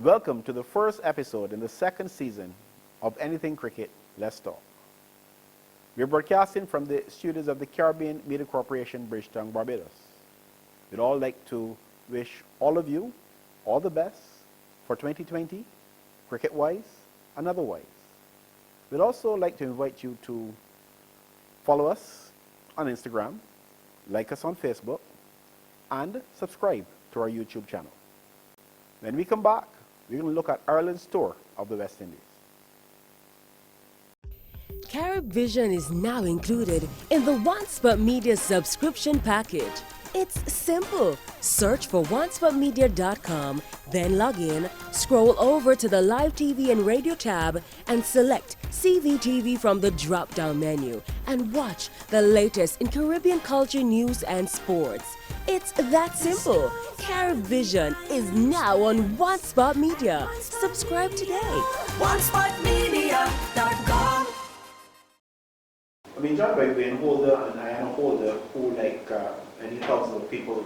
Welcome to the first episode in the second season of Anything Cricket, Let's Talk. We're broadcasting from the studios of the Caribbean Media Corporation, Bridgetown, Barbados. We'd all like to wish all of you all the best for 2020, cricket-wise and otherwise. We'd also like to invite you to follow us on Instagram, like us on Facebook, and subscribe to our YouTube channel. When we come back, we're going to look at Ireland's tour of the West Indies. Carib Vision is now included in the OneSpot Media subscription package. It's simple. Search for onespotmedia.com, then log in, scroll over to the Live TV and Radio tab, and select CVTV from the drop-down menu, and watch the latest in Caribbean culture, news, and sports. It's that simple. Carib Vision is now on OneSpot Media. Subscribe today. OneSpotMedia.com. I'm joined by Wayne Holder and Diana Holder, who, like many thousands of people,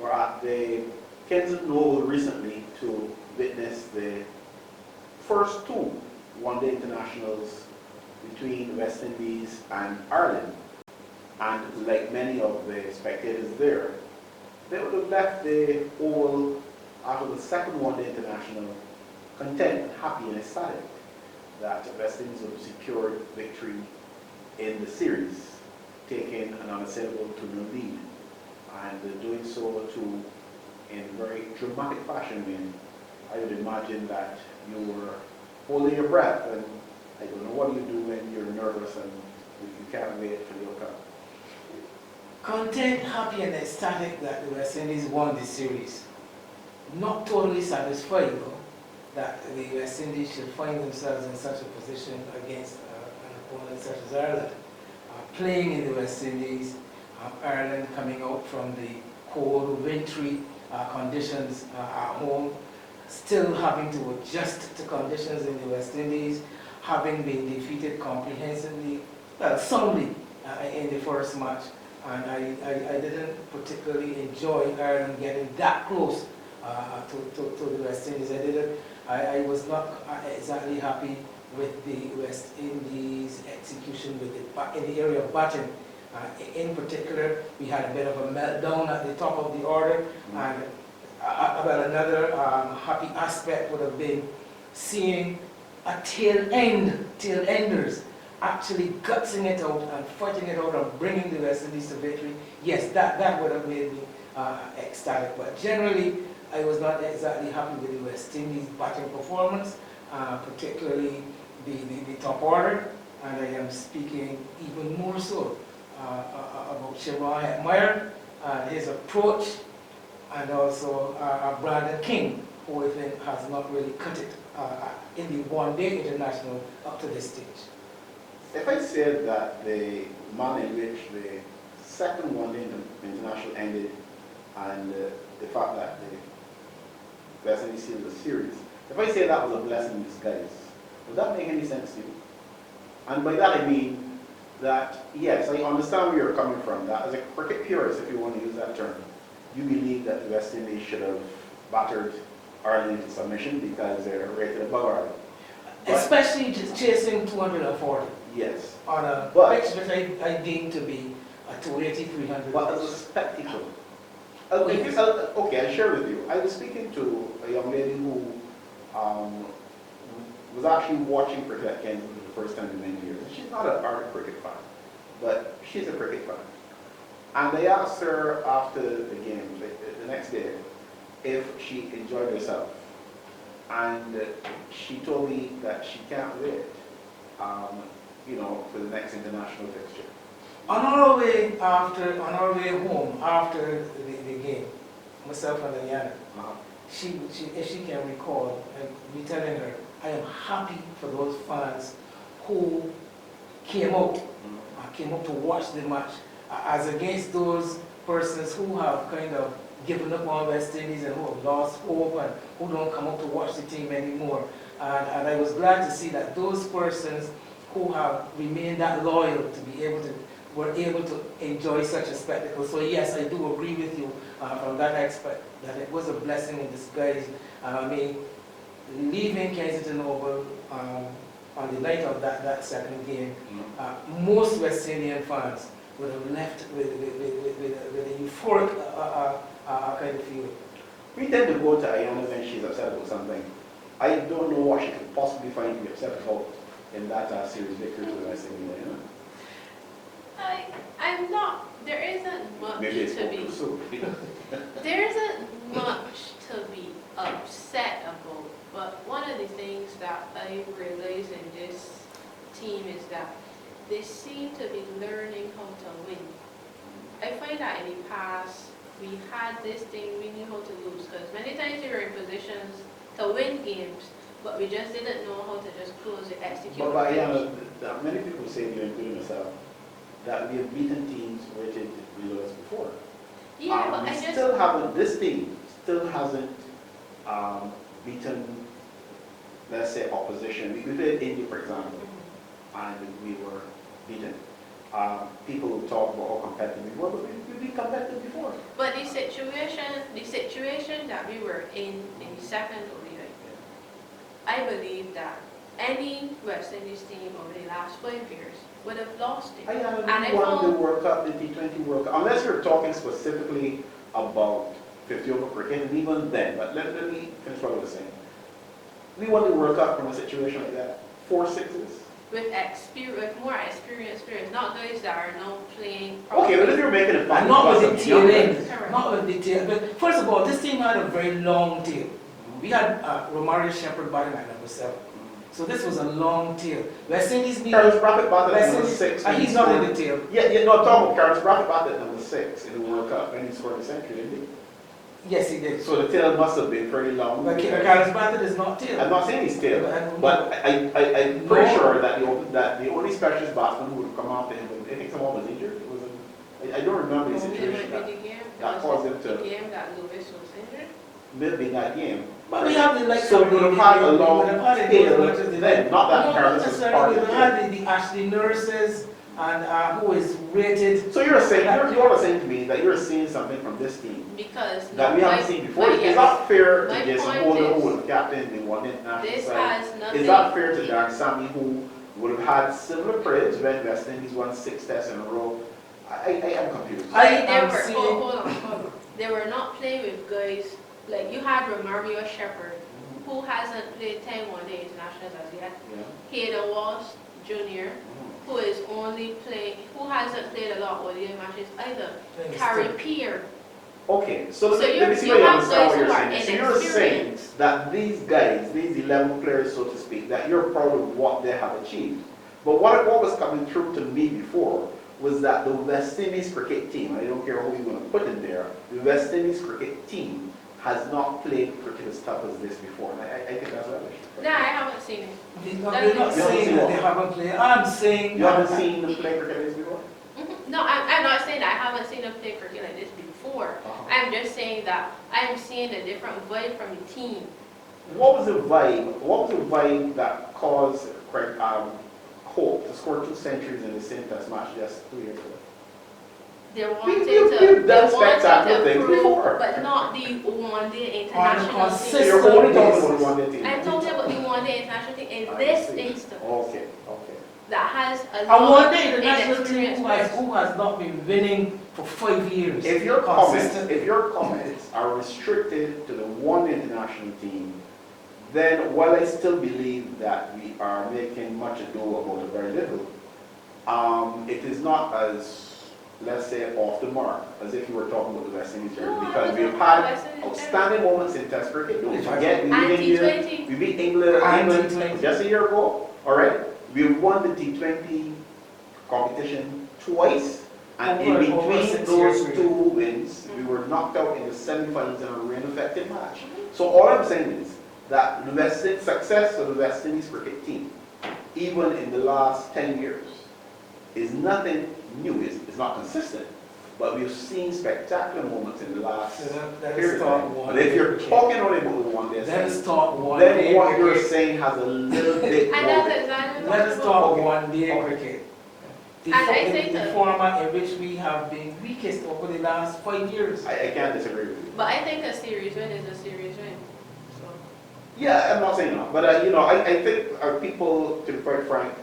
were at the Kensington Oval recently to witness the first two one-day internationals between West Indies and Ireland. And like many of the spectators there, they would have left the Oval after the second one-day international content, happy and ecstatic that West Indies would have secured victory in the series, taking an unassailable 2-0 lead, and doing so too in very dramatic fashion. I mean, I would imagine that you were holding your breath, and I don't know what you do when you're nervous and you can't wait for the outcome. Content, happy and ecstatic that the West Indies won the series. Not totally satisfied though that the West Indies should find themselves in such a position against an opponent such as Ireland. Playing in the West Indies, Ireland coming out from the cold, wintry conditions at home, still having to adjust to conditions in the West Indies, having been defeated comprehensively, well, soundly in the first match. And I didn't particularly enjoy Ireland getting that close to the West Indies. I was not exactly happy with the West Indies execution in the area of batting. In particular, we had a bit of a meltdown at the top of the order, and about another happy aspect would have been seeing a tail-enders actually gutsing it out and fighting it out and bringing the West Indies to victory. Yes, that would have made me ecstatic, but generally I was not exactly happy with the West Indies batting performance, particularly the top order, and I am speaking even more so about Sharon Hetmeyer, his approach, and also Brandon King, who I think has not really cut it in the one-day international up to this stage. If I said that the manner in which the second one-day international ended and the fact that the West Indies sealed the series, if I say that was a blessing in disguise, would that make any sense to you? And by that I mean that, yes, I understand where you're coming from, that as a cricket purist, if you want to use that term, you believe that the West Indies should have battered Ireland into submission because they're rated above Ireland. But, especially just chasing 240. Yes. On a pitch which I deem to be a 280, 300. But as a spectacle. Okay, I'll share with you. I was speaking to a young lady who was actually watching cricket at Kensington for the first time in many years. She's not an ardent cricket fan, but she's a cricket fan. And I asked her after the game, the next day, if she enjoyed herself. And she told me that she can't wait, for the next international fixture. On our way home after the game, myself and Diana, she if she can recall, me telling her, I am happy for those fans who came out to watch the match, as against those persons who have kind of given up on West Indies and who have lost hope and who don't come out to watch the team anymore. And I was glad to see that those persons who have remained that loyal were able to enjoy such a spectacle. So yes, I do agree with you from that aspect, that it was a blessing in disguise. I mean, leaving Kensington Oval on the night of that second game, most West Indian fans would have left with a euphoric kind of feeling. We tend to go to Ayana when she's upset about something. I don't know what she could possibly find to be upset about in that series victory to the West Indian. I'm not, there isn't much Maybe it's to be, too soon. there isn't much to be upset about, but one of the things that I realize in this team is that they seem to be learning how to win. I find that in the past, we had this thing, we knew how to lose, because many times we were in positions to win games, but we just didn't know how to just close it, execute. But Ayana, many people say, including myself, that we have beaten teams rated below us before. Yeah, but we I just... still haven't, this team still hasn't beaten, let's say, opposition. We played India, for example, and we were beaten. People will talk about how competitive we were, but we've been competitive before. But the situation that we were in the second ODI, I believe that any West Indies team over the last 5 years would have lost it. I won the World Cup, the T20 World Cup, unless you're talking specifically about 50 over cricket, and even then, but let me finish what I was saying. We won the World Cup from a situation like that, 4 sixes. With more experienced players, not guys that are now playing. Okay, but if you're making a And not with the tail end, Correct. not with the tail. But first of all, this team had a very long tail. We had Romario Shepherd batting at number 7. So this was a long tail. West Indies beat Carlos Brackett batted at West number Indies, 6. and he's not in the tail. Yeah, no, I'm talking about Carlos Brackett batted at number 6 in the World Cup, and he scored a century, didn't he? Yes, he did. So the tail must have been pretty long. But Carlos Brackett is not tail. I'm not saying he's tail, But- but I'm pretty sure that the only specialist batsman who would have come after him, I think someone was injured. It was I don't remember the situation that caused him to The game that Lewis was injured. maybe in that game. But we have the likes So of we would have had a long tail then, not that Carlos was part of we it. had the Ashley Nurses and who is rated. So you're saying, you're saying to me that you're seeing something from this team Because that we haven't seen before. Is that fair to My Jason point Holder, is, who would have captained the one international this side? has nothing. Is that fair to Darren Sammy, who would have had similar praise when West Indies won 6 tests in a row? I am confused. Hold on. They were not playing with guys, like you had Romario Shepherd, who hasn't played 10 one-day internationals as yet. Yeah. Hayden Walsh Jr., who is only playing, who hasn't played a lot of ODI matches either. Carrie Peer. Okay, so So let me see you what you have understand what guys you're who are saying. So you're saying inexperienced. that these guys, these 11 players, so to speak, that you're proud of what they have achieved. But what was coming through to me before was that the West Indies cricket team, I don't care who you're going to put in there, the West Indies cricket team has not played cricket as tough as this before. And I think that's rubbish. Nah, I haven't seen it. They're not saying that they haven't played. I'm saying You haven't seen them play cricket like this before? No, I'm not saying that I haven't seen them play cricket like this before. I'm just saying that I'm seeing a different vibe from the team. What was the vibe? What was the vibe that caused Hope to score 2 centuries in the same test match just 2 years ago? They We've done spectacular things prove, before. but not the one-day On a international So team. you're only talking about the one-day team? I'm talking about the one-day international team in I this see. instance Okay. that has a And lot one of day the national team inexperienced who has not been winning for 5 years. If your Consistent. comments are restricted to the one international team, then while I still believe that we are making much ado about a very little, it is not as, let's say, off the mark as if you were talking about the West Indies here, No, I because wasn't we've talking about had West Indies outstanding moments in Test cricket. Don't In fact, forget, we And beat India, T20. we beat England And T20. just a year ago. All right, we won the T20 competition twice, and in Over between 6 those years. 2 wins, we were knocked out in the semi-finals in a rain-affected match. So all I'm saying is that the success of the West Indies cricket team, even in the last 10 years, is nothing new. It's not consistent, but we've seen spectacular moments in the last So that is period. thought one. But if you're talking only about the one day, Let us talk one then day what you're cricket. saying has a little bit And more. that's exactly what Let I'm us talking talk Okay. one day Okay. cricket. The, And I think the that- format in which we have been weakest over the last 5 years. I can't disagree with you. But I think a series win is a series win. So Yeah, I'm not saying no, but I think people, to be quite frank,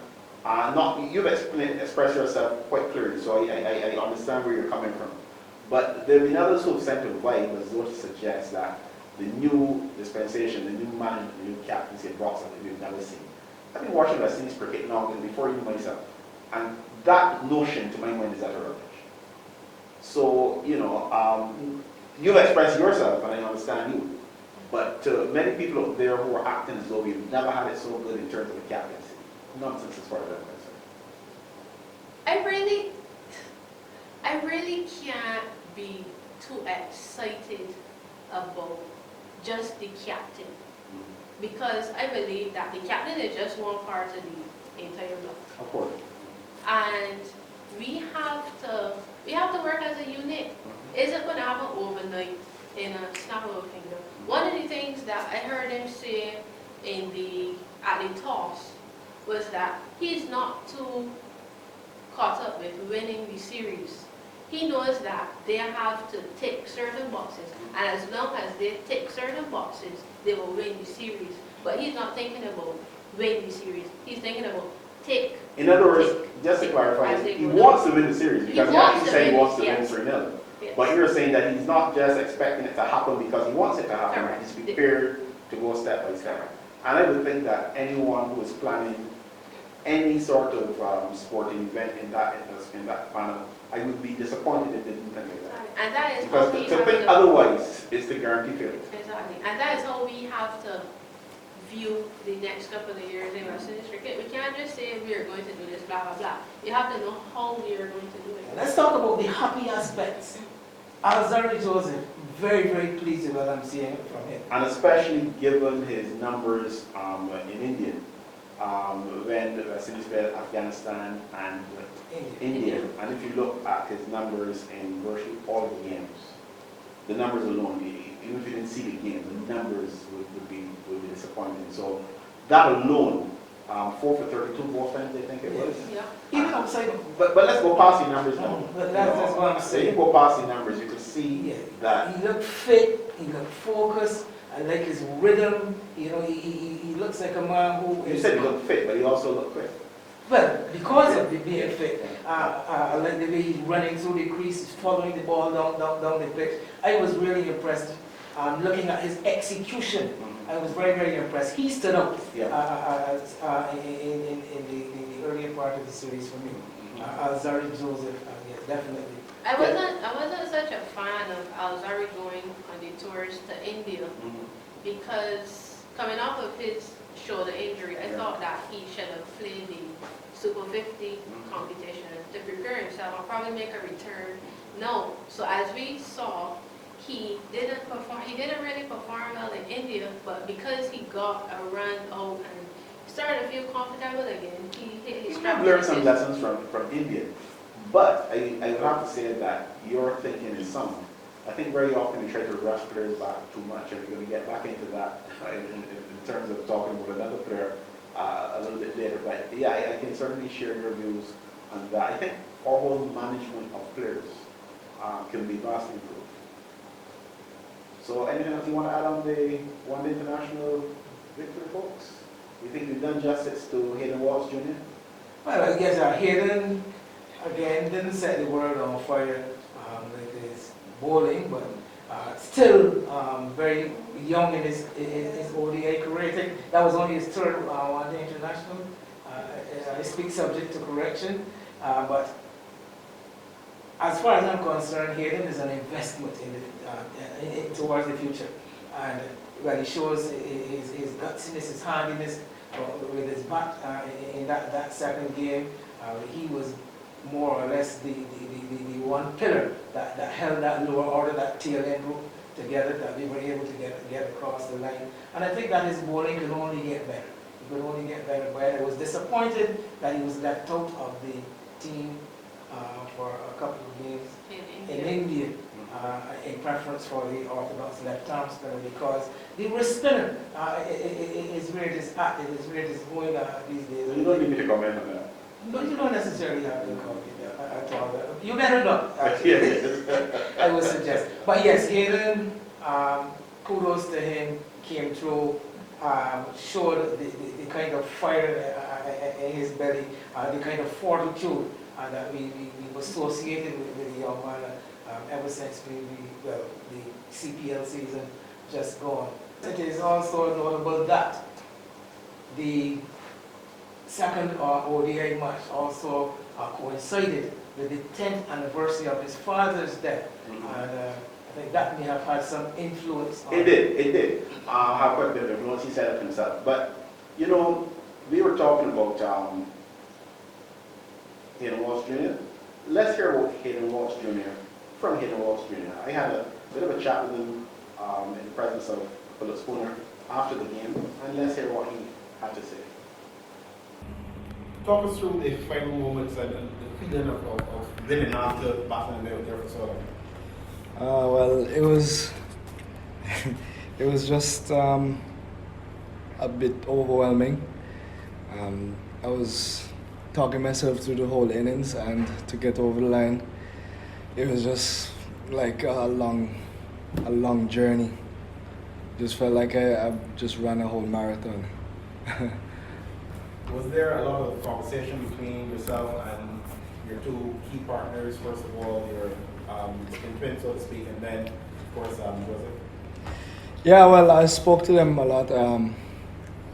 you've expressed yourself quite clearly, so I understand where you're coming from. But there have been others who have sent a vibe as though to suggest that the new dispensation, the new management, the new captaincy of boxing that we've never seen. I've been watching West Indies cricket now before you myself, and that notion, to my mind, is utter rubbish. So, you've expressed yourself, and I understand you. But to many people out there who are acting as though we've never had it so good in terms of the captaincy, nonsense as far as I'm concerned. I really can't be too excited about just the captain, because I believe that the captain is just one part of the entire block. Of course. And we have to work as a unit. Isn't going to happen overnight in a snap of a finger. One of the things that I heard him say at the toss was that he's not too caught up with winning the series. He knows that they have to tick certain boxes, and as long as they tick certain boxes, they will win the series. But he's not thinking about win the series. He's thinking about tick. In other words, just to clarify, he wants to win the series because he actually said he wants to win 3-0. Yes. But you're saying that he's not just expecting it to happen because he wants it to happen. Correct. He's prepared to go step by step. And I would think that anyone who is planning any sort of sporting event in that panel, I would be disappointed if they didn't think like that. And that is Because how we to have think otherwise is to guarantee failure. Exactly. And that is how we have to view the next couple of years in West Indies cricket. We can't just say we are going to do this, blah, blah, blah. You have to know how we are going to do it. Let's talk about the happy aspects. Alzari Joseph, very, very pleased with what I'm seeing from him. And especially given his numbers in India, when the West Indies played Afghanistan and India. And if you look at his numbers in virtually all the games, the numbers alone, even if you didn't see the game, the numbers would be disappointing. So that alone, 4 for 32 both times, I think it was. Yeah. Even outside, But let's go past the numbers now. but that's what I'm So you saying. go past the numbers, you could see that. He looked fit, he looked focused, I like his rhythm, he looks like a man who You said he looked fit, but he also looked quick. well, because of the being fit, I like the way he's running through the crease, he's following the ball down the pitch. I was really impressed. Looking at his execution, I was very, very impressed. He stood out in the earlier part of the series for me. Alzari Joseph, yes, definitely. I wasn't such a fan of Alzari going on the tours to India because coming off of his shoulder injury, I thought that he should have played the Super 50 competition to prepare himself and probably make a return. No, so as we saw, he didn't really perform well in India, but because he got a run out and started to feel comfortable again, he hit his stride. Learned some lessons from India. But I would have to say that your thinking is sound. I think very often we try to rush players back too much, and we're going to get back into that in terms of talking about another player a little bit later. But yeah, I can certainly share your views on that. I think our whole management of players can be vastly improved. So anything else you want to add on the one international victory, folks? You think we've done justice to Hayden Walsh Jr.? Well, I guess Hayden, again, didn't set the world on fire with his bowling, but still very young in his ODI career. I think that was only his third one-day international. I speak subject to correction, but as far as I'm concerned, Hayden is an investment towards the future. And well, he shows his gutsiness, his handiness with his bat in that second game. He was more or less the one pillar that held that lower order, that tail end group together, that we were able to get across the line. And I think that his bowling could only get better. It could only get better. But I was disappointed that he was left out of the team for a couple of games in India, in preference for the orthodox left-arm spinner, because the wrist spinner is where it is at, it is where it is going these days. You don't need me to comment on that. No, you don't necessarily have to comment at all. You better not. I would suggest. But yes, Hayden, kudos to him, came through showed the kind of fire in his belly, the kind of fortitude that we've associated with the young man ever since the CPL season just gone. It is also notable that the second ODI match also coincided with the 10th anniversary of his father's death. And I think that may have had some influence on It did. Have quite a bit of influence, he said it himself. But, you know, we were talking about Hayden Walsh Jr. Let's hear about Hayden Walsh Jr. from Hayden Walsh Jr. I had a bit of a chat with him in the presence of Philip Spooner after the game, and let's hear what he had to say. Talk us through the final moments and the feeling of winning after battling there for so long. Well, it was it was just a bit overwhelming. I was talking myself through the whole innings, and to get over the line, it was just like a long journey. Just felt like I just ran a whole marathon. Was there a lot of conversation between yourself and your two key partners? First of all, your twin, so to speak, and then, of course, Joseph? Yeah, well, I spoke to them a lot.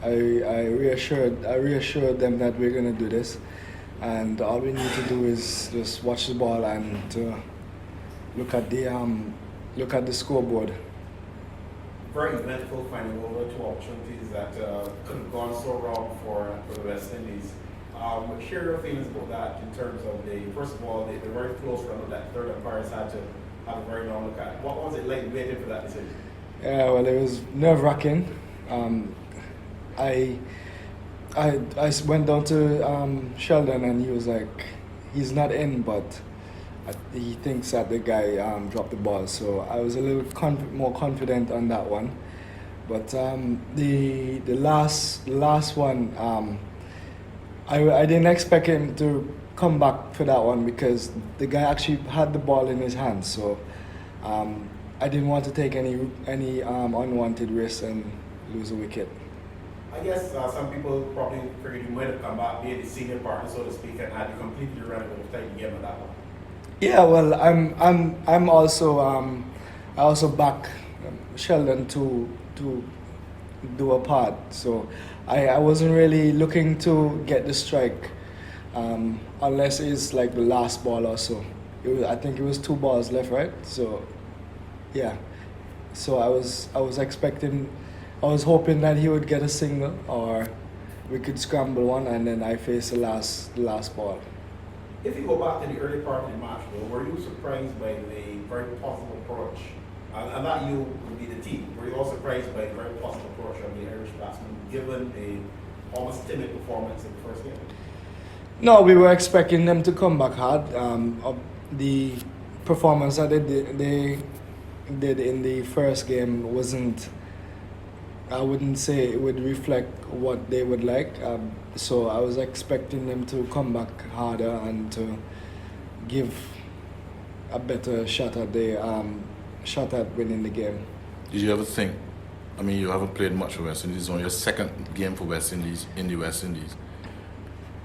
I reassured them that we're gonna do this, and all we need to do is just watch the ball and look at the scoreboard. Very eventful, finding over two opportunities that could have gone so wrong for the West Indies. Share your feelings about that in terms of first of all, the very close run of that third umpires had to have a very long look at. What was it like waiting for that decision? Yeah, well, it was nerve-wracking. I went down to Sheldon, and he was like, he's not in, but he thinks that the guy dropped the ball. So I was a little more confident on that one. But the last one, I didn't expect him to come back for that one because the guy actually had the ball in his hands. So I didn't want to take any unwanted risks and lose a wicket. I guess some people probably figured you might have come back, be the senior partner, so to speak, and had you completely run out of time to get with that one. Yeah, well, I'm also I also back Sheldon to do a part. So I wasn't really looking to get the strike unless it's like the last ball or so. I think it was 2 balls left, right? So yeah. So I was expecting, I was hoping that he would get a single or we could scramble one, and then I face the last ball. If you go back to the early part of the match, though, were you surprised by the very positive approach? And not you would be the team. Were you all surprised by the very positive approach of the Irish batsmen, given the almost timid performance in the first game? No, we were expecting them to come back hard. The performance that they did in the first game wasn't, I wouldn't say it would reflect what they would like. So I was expecting them to come back harder and to give a better shot at winning the game. Did you ever think, I mean, you haven't played much for West Indies, it's only your second game for West Indies in the West Indies.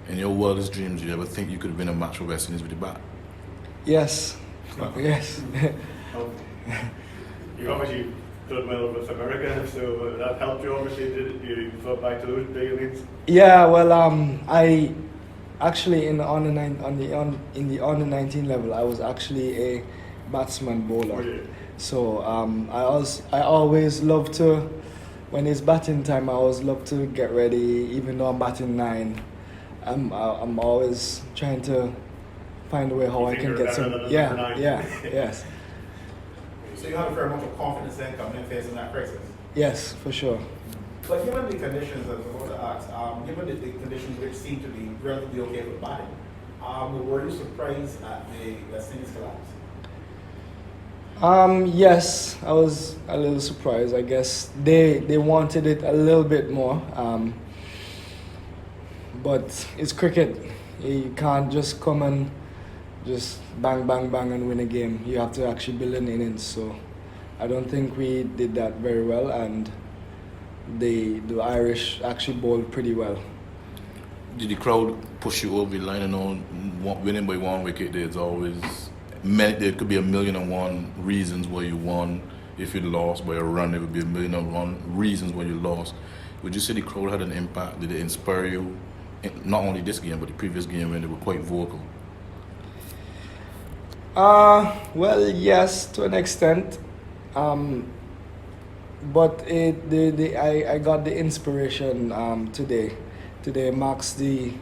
In your wildest dreams, did you ever think you could win a match for West Indies with the bat? Yes. Yes. You obviously done well with America, so that helped you obviously. Did you thought back to those big innings? Yeah, well, I actually in the under 19 level, I was actually a batsman bowler. Oh, yeah. So I always love to, when it's batting time, I always love to get ready. Even though I'm batting 9, I'm always trying to find a way how I can get some. Yeah, yes. So you have a fair amount of confidence then coming in facing that crisis? Yes, for sure. But given the conditions, as I was to ask, given the conditions which seem to be relatively okay for batting, were you surprised at the West Indies collapse? Yes, I was a little surprised. I guess they wanted it a little bit more. But it's cricket. You can't just come and just bang, bang, bang and win a game. You have to actually build an innings. So I don't think we did that very well. And the Irish actually bowled pretty well. Did the crowd push you over the line? And on winning by 1 wicket, there could be 1,000,001 reasons why you won. If you lost by a run, there would be 1,000,001 reasons why you lost. Would you say the crowd had an impact? Did it inspire you? Not only this game, but the previous game when they were quite vocal. Well, yes, to an extent. But I got the inspiration today. Today marks the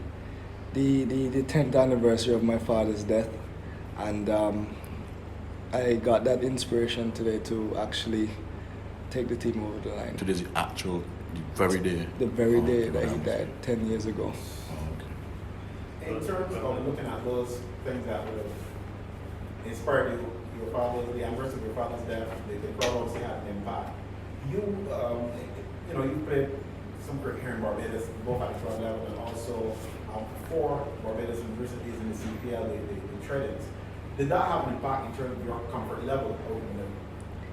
10th anniversary of my father's death, and I got that inspiration today to actually take the team over the line. Today's the very day? The very day that he died, 10 years ago. In terms of looking at those things that would have inspired you, the anniversary of your father's death, the crowd obviously had an impact. You played some cricket here in Barbados, both at the club level and also for Barbados in recent years in the CPL, the trade-ins. Did that have an impact in terms of your comfort level over there?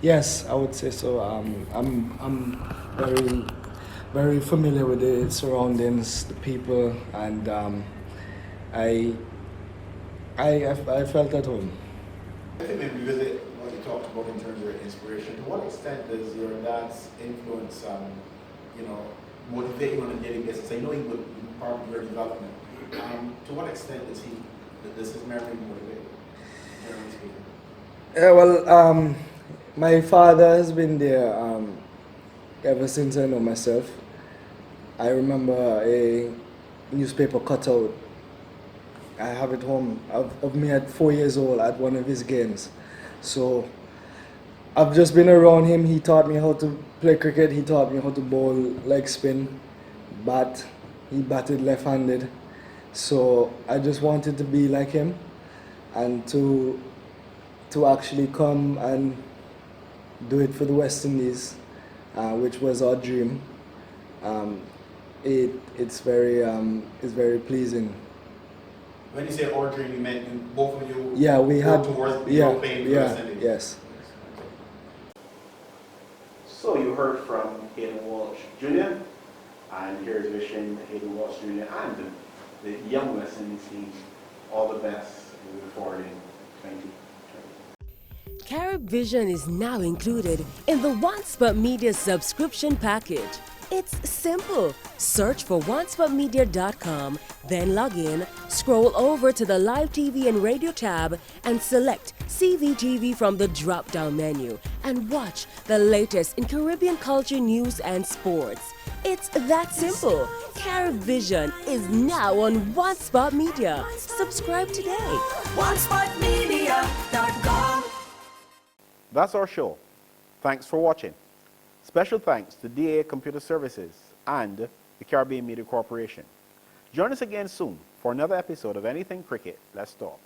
Yes, I would say so. I'm very, very familiar with the surroundings, the people, and I felt at home. I think maybe revisit what you talked about in terms of your inspiration. To what extent does your dad's influence, motivate you on a daily basis? I know he would be part of your development. To what extent does his memory motivate, generally speaking? Well, my father has been there ever since I know myself. I remember a newspaper cutout. I have it home of me at 4 years old at one of his games. So I've just been around him. He taught me how to play cricket. He taught me how to bowl leg spin, bat. He batted left-handed. So I just wanted to be like him and to actually come and do it for the West Indies, which was our dream. It's very pleasing. When you say our dream, you meant both of you? Yeah, we had. Towards Yeah, playing for yeah, West Indies? yes. So you heard from Hayden Walsh Jr. and here's wishing Hayden Walsh Jr. and the young West Indies team all the best moving forward in 2020. Carib Vision is now included in the OneSpot Media subscription package. It's simple. Search for onespotmedia.com, then log in, scroll over to the Live TV and Radio tab, and select CVTV from the drop-down menu and watch the latest in Caribbean culture, news, and sports. It's that simple. Carib Vision is now on OneSpot Media. Subscribe today. onespotmedia.com. That's our show. Thanks for watching. Special thanks to DA Computer Services and the Caribbean Media Corporation. Join us again soon for another episode of Anything Cricket. Let's talk.